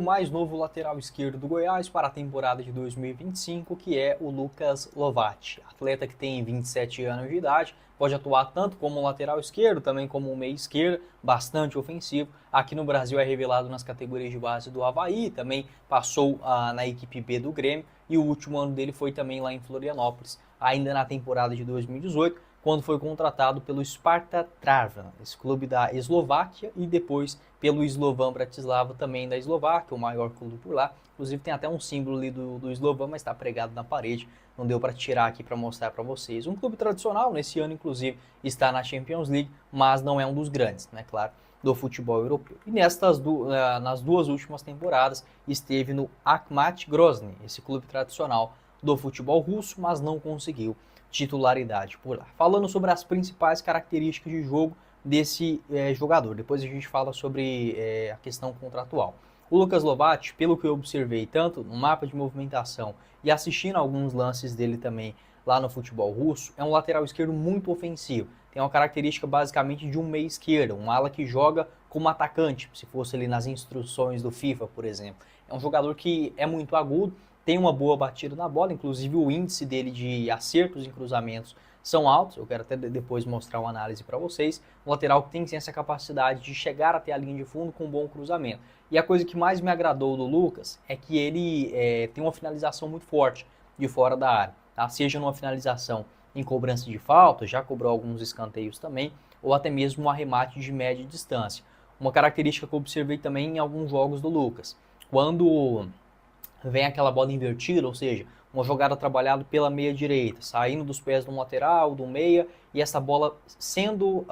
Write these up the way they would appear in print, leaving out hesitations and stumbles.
O mais novo lateral esquerdo do Goiás para a temporada de 2025, que é o Lucas Lovati. Atleta que tem 27 anos de idade, pode atuar tanto como lateral esquerdo, também como meia esquerda, bastante ofensivo. Aqui no Brasil é revelado nas categorias de base do Avaí, também passou na equipe B do Grêmio, e o último ano dele foi também lá em Florianópolis, ainda na temporada de 2018, quando foi contratado pelo Sparta Trnava, esse clube da Eslováquia, e depois pelo Slovan Bratislava, também da Eslováquia, o maior clube por lá. Inclusive tem até um símbolo ali do Slovan, mas está pregado na parede, não deu para tirar aqui para mostrar para vocês. Um clube tradicional, nesse ano inclusive está na Champions League, mas não é um dos grandes, né, claro, do futebol europeu. E nas duas últimas temporadas esteve no Akhmat Grozny, esse clube tradicional do futebol russo, mas não conseguiu titularidade por lá. Falando sobre as principais características de jogo desse jogador, depois a gente fala sobre a questão contratual. O Lucas Lovati, pelo que eu observei, tanto no mapa de movimentação e assistindo alguns lances dele também lá no futebol russo, é um lateral esquerdo muito ofensivo. Tem uma característica basicamente de um meia esquerda, um ala que joga como atacante, se fosse ali nas instruções do FIFA, por exemplo. É um jogador que é muito agudo, tem uma boa batida na bola, inclusive o índice dele de acertos em cruzamentos são altos, eu quero até depois mostrar uma análise para vocês. Um lateral que tem sim essa capacidade de chegar até a linha de fundo com um bom cruzamento. E a coisa que mais me agradou do Lucas é que ele tem uma finalização muito forte de fora da área, tá? Seja numa finalização em cobrança de falta, já cobrou alguns escanteios também, ou até mesmo um arremate de média distância. Uma característica que eu observei também em alguns jogos do Lucas, quando vem aquela bola invertida, ou seja, uma jogada trabalhada pela meia direita, saindo dos pés do lateral, do meia, e essa bola sendo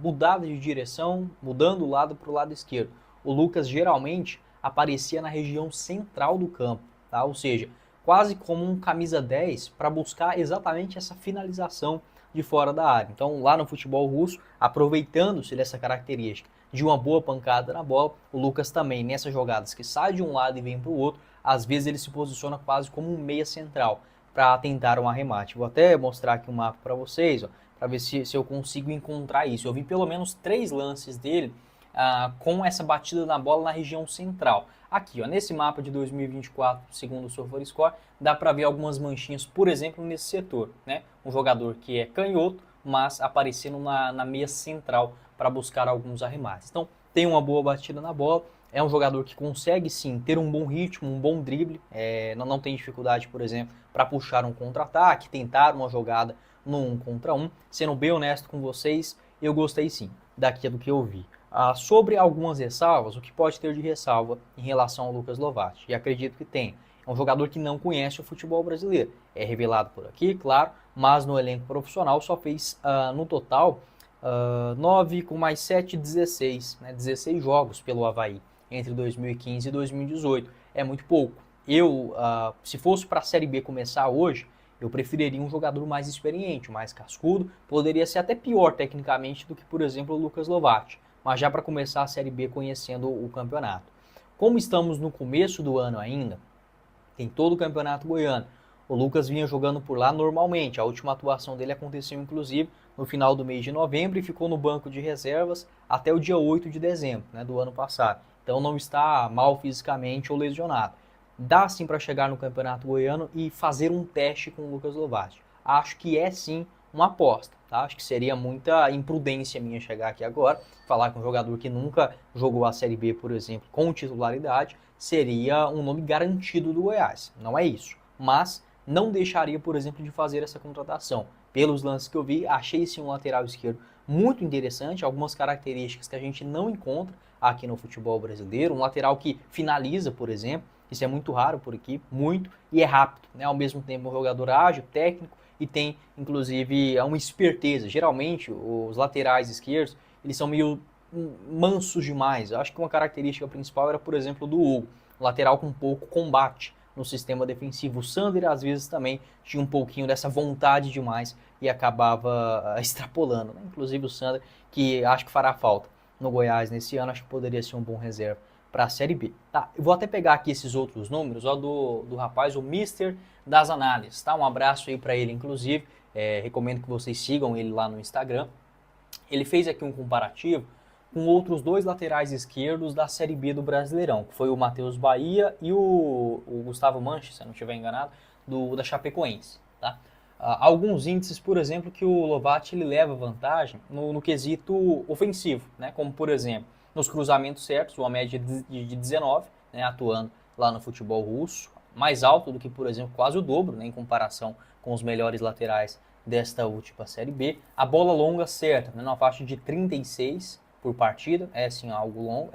mudada de direção, mudando o lado para o lado esquerdo. O Lucas geralmente aparecia na região central do campo, tá? Ou seja, quase como um camisa 10 para buscar exatamente essa finalização de fora da área. Então, lá no futebol russo, aproveitando-se dessa característica de uma boa pancada na bola, o Lucas também, nessas jogadas que sai de um lado e vem para o outro, às vezes ele se posiciona quase como um meia central para tentar um arremate. Vou até mostrar aqui um mapa para vocês, para ver se eu consigo encontrar isso. Eu vi pelo menos 3 lances dele com essa batida na bola na região central. Aqui, ó, nesse mapa de 2024, segundo o SofaScore, dá para ver algumas manchinhas, por exemplo, nesse setor, né? Um jogador que é canhoto, mas aparecendo na meia central para buscar alguns arremates. Então, tem uma boa batida na bola, é um jogador que consegue sim ter um bom ritmo, um bom drible, não tem dificuldade, por exemplo, para puxar um contra-ataque, tentar uma jogada no 1 contra 1. Sendo bem honesto com vocês, eu gostei sim daquilo que eu vi. Sobre algumas ressalvas, o que pode ter de ressalva em relação ao Lucas Lovati? E acredito que tem. É um jogador que não conhece o futebol brasileiro. É revelado por aqui, claro, mas no elenco profissional só fez no total 9 com mais 7, 16, né? 16 jogos pelo Avaí entre 2015 e 2018. É muito pouco. Se fosse para a Série B começar hoje, eu preferiria um jogador mais experiente, mais cascudo. Poderia ser até pior tecnicamente do que, por exemplo, o Lucas Lovati. Mas já para começar a Série B conhecendo o campeonato. Como estamos no começo do ano ainda, tem todo o campeonato goiano. O Lucas vinha jogando por lá normalmente. A última atuação dele aconteceu, inclusive, no final do mês de novembro e ficou no banco de reservas até o dia 8 de dezembro, né, do ano passado. Então não está mal fisicamente ou lesionado. Dá sim para chegar no campeonato goiano e fazer um teste com o Lucas Lovati. Acho que é sim uma aposta, tá? Acho que seria muita imprudência minha chegar aqui agora, falar com um jogador que nunca jogou a Série B, por exemplo, com titularidade, seria um nome garantido do Goiás. Não é isso. Mas não deixaria, por exemplo, de fazer essa contratação. Pelos lances que eu vi, achei sim um lateral esquerdo muito interessante, algumas características que a gente não encontra aqui no futebol brasileiro. Um lateral que finaliza, por exemplo, isso é muito raro por aqui, muito, e é rápido, né? Ao mesmo tempo um jogador ágil, técnico, e tem, inclusive, uma esperteza. Geralmente, os laterais esquerdos, eles são meio mansos demais. Eu acho que uma característica principal era, por exemplo, do Hugo, um lateral com pouco combate no sistema defensivo. O Sander, às vezes, também tinha um pouquinho dessa vontade demais e acabava extrapolando, né? Inclusive o Sander, que acho que fará falta no Goiás nesse ano, acho que poderia ser um bom reserva para a Série B. Tá, eu vou até pegar aqui esses outros números, ó, do rapaz, o Mister das Análises, tá? Um abraço aí para ele, inclusive, recomendo que vocês sigam ele lá no Instagram. Ele fez aqui um comparativo com outros dois laterais esquerdos da Série B do Brasileirão, que foi o Matheus Bahia e o Gustavo Manches, se eu não estiver enganado, da Chapecoense. Tá? Alguns índices, por exemplo, que o Lovati ele leva vantagem no quesito ofensivo, né? Como, por exemplo, nos cruzamentos certos, uma média de 19, né? Atuando lá no futebol russo, mais alto do que, por exemplo, quase o dobro, né? Em comparação com os melhores laterais desta última Série B. A bola longa certa, né? Na faixa de 36 por partida, é sim algo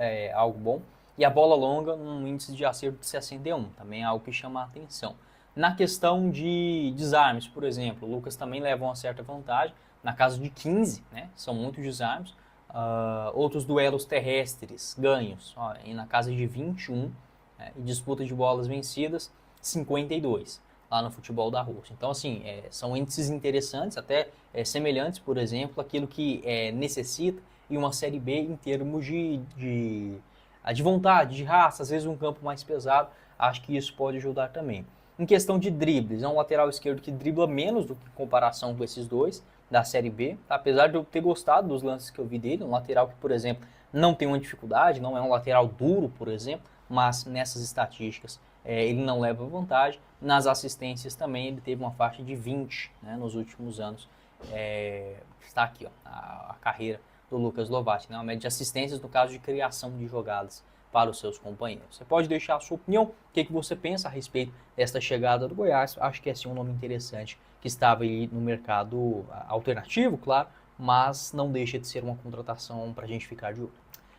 bom. E a bola longa num índice de acerto de 61, também é algo que chama a atenção. Na questão de desarmes, por exemplo, o Lucas também leva uma certa vantagem, na casa de 15, né? São muitos desarmes. Outros duelos terrestres ganhos, e na casa de 21, né? E disputa de bolas vencidas, 52, lá no futebol da Rússia. Então, assim, são índices interessantes, até semelhantes, por exemplo, àquilo que necessita em uma Série B em termos de vontade, de raça, às vezes um campo mais pesado, acho que isso pode ajudar também. Em questão de dribles, é um lateral esquerdo que dribla menos do que em comparação com esses dois da Série B, tá? Apesar de eu ter gostado dos lances que eu vi dele, um lateral que, por exemplo, não tem uma dificuldade, não é um lateral duro, por exemplo, mas nessas estatísticas ele não leva vantagem. Nas assistências também ele teve uma faixa de 20, né, nos últimos anos. Está aqui a carreira do Lucas Lovati, né, uma média de assistências no caso de criação de jogadas para os seus companheiros. Você pode deixar a sua opinião, o que você pensa a respeito desta chegada do Goiás. Acho que é sim um nome interessante que estava aí no mercado alternativo, claro, mas não deixa de ser uma contratação para a gente ficar de olho.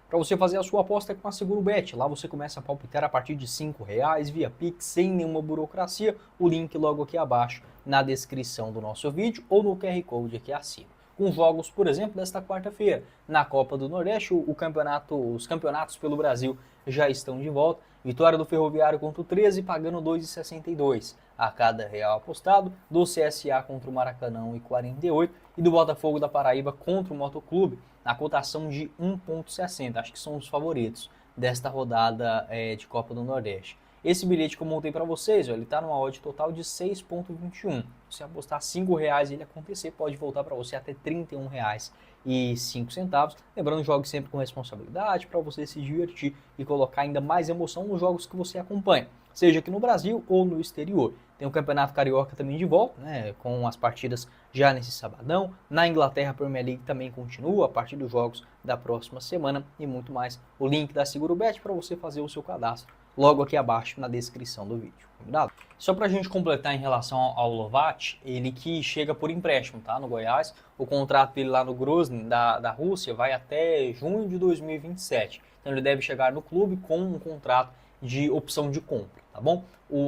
Para você fazer a sua aposta com a SeguroBet, lá você começa a palpitar a partir de R$5 via Pix, sem nenhuma burocracia. O link logo aqui abaixo na descrição do nosso vídeo ou no QR Code aqui acima. Com jogos, por exemplo, desta quarta-feira, na Copa do Nordeste, os campeonatos pelo Brasil já estão de volta. Vitória do Ferroviário contra o 13, pagando R$ 2,62 a cada real apostado. Do CSA contra o Maracanã, 1,48. E do Botafogo da Paraíba contra o Motoclube, na cotação de 1,60. Acho que são os favoritos desta rodada de Copa do Nordeste. Esse bilhete que eu montei para vocês, ele está numa odd total de 6,21. Se apostar R$5 e ele acontecer, pode voltar para você até R$31,05. Lembrando, jogue sempre com responsabilidade para você se divertir e colocar ainda mais emoção nos jogos que você acompanha, seja aqui no Brasil ou no exterior. Tem o Campeonato Carioca também de volta, né, com as partidas já nesse sabadão. Na Inglaterra, a Premier League também continua a partir dos jogos da próxima semana e muito mais. O link da SeguroBet para você fazer o seu cadastro logo aqui abaixo na descrição do vídeo, combinado? Só para a gente completar em relação ao Lovati, ele que chega por empréstimo, tá, no Goiás. O contrato dele lá no Grozny, da Rússia, vai até junho de 2027. Então ele deve chegar no clube com um contrato de opção de compra, tá bom?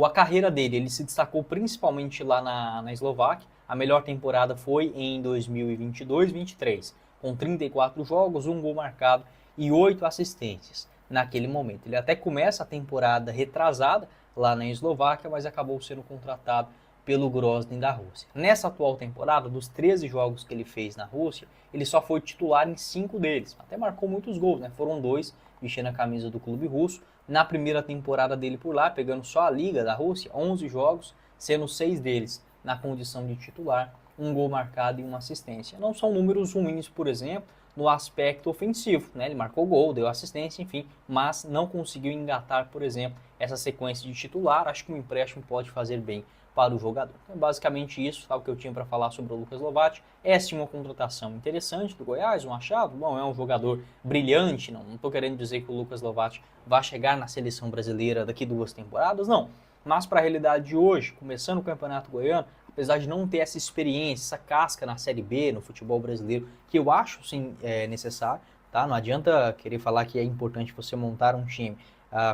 A carreira dele, ele se destacou principalmente lá na Eslováquia. A melhor temporada foi em 2022-23, com 34 jogos, 1 gol marcado e 8 assistências naquele momento. Ele até começa a temporada retrasada lá na Eslováquia, mas acabou sendo contratado pelo Grozny da Rússia. Nessa atual temporada, dos 13 jogos que ele fez na Rússia, ele só foi titular em 5 deles. Até marcou muitos gols, né? Foram 2 vestindo a camisa do clube russo. Na primeira temporada dele por lá, pegando só a Liga da Rússia, 11 jogos, sendo 6 deles na condição de titular, 1 gol marcado e 1 assistência. Não são números ruins, por exemplo, no aspecto ofensivo, né? Ele marcou gol, deu assistência, enfim, mas não conseguiu engatar, por exemplo, essa sequência de titular. Acho que um empréstimo pode fazer bem para o jogador. Então, basicamente isso, tá, o que eu tinha para falar sobre o Lucas Lovati. É sim uma contratação interessante do Goiás, um achado. Não é um jogador brilhante, não estou querendo dizer que o Lucas Lovati vai chegar na seleção brasileira daqui 2 temporadas, não. Mas para a realidade de hoje, começando o Campeonato Goiano, apesar de não ter essa experiência, essa casca na Série B, no futebol brasileiro, que eu acho sim necessário, tá? Não adianta querer falar que é importante você montar um time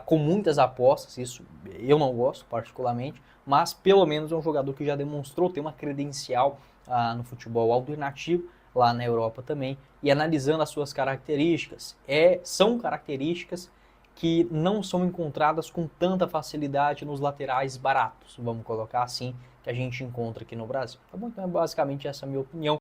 com muitas apostas, isso eu não gosto particularmente, mas pelo menos é um jogador que já demonstrou ter uma credencial no futebol alternativo, lá na Europa também, e analisando as suas características, são características que não são encontradas com tanta facilidade nos laterais baratos, vamos colocar assim, que a gente encontra aqui no Brasil. Tá bom? Então é basicamente essa a minha opinião.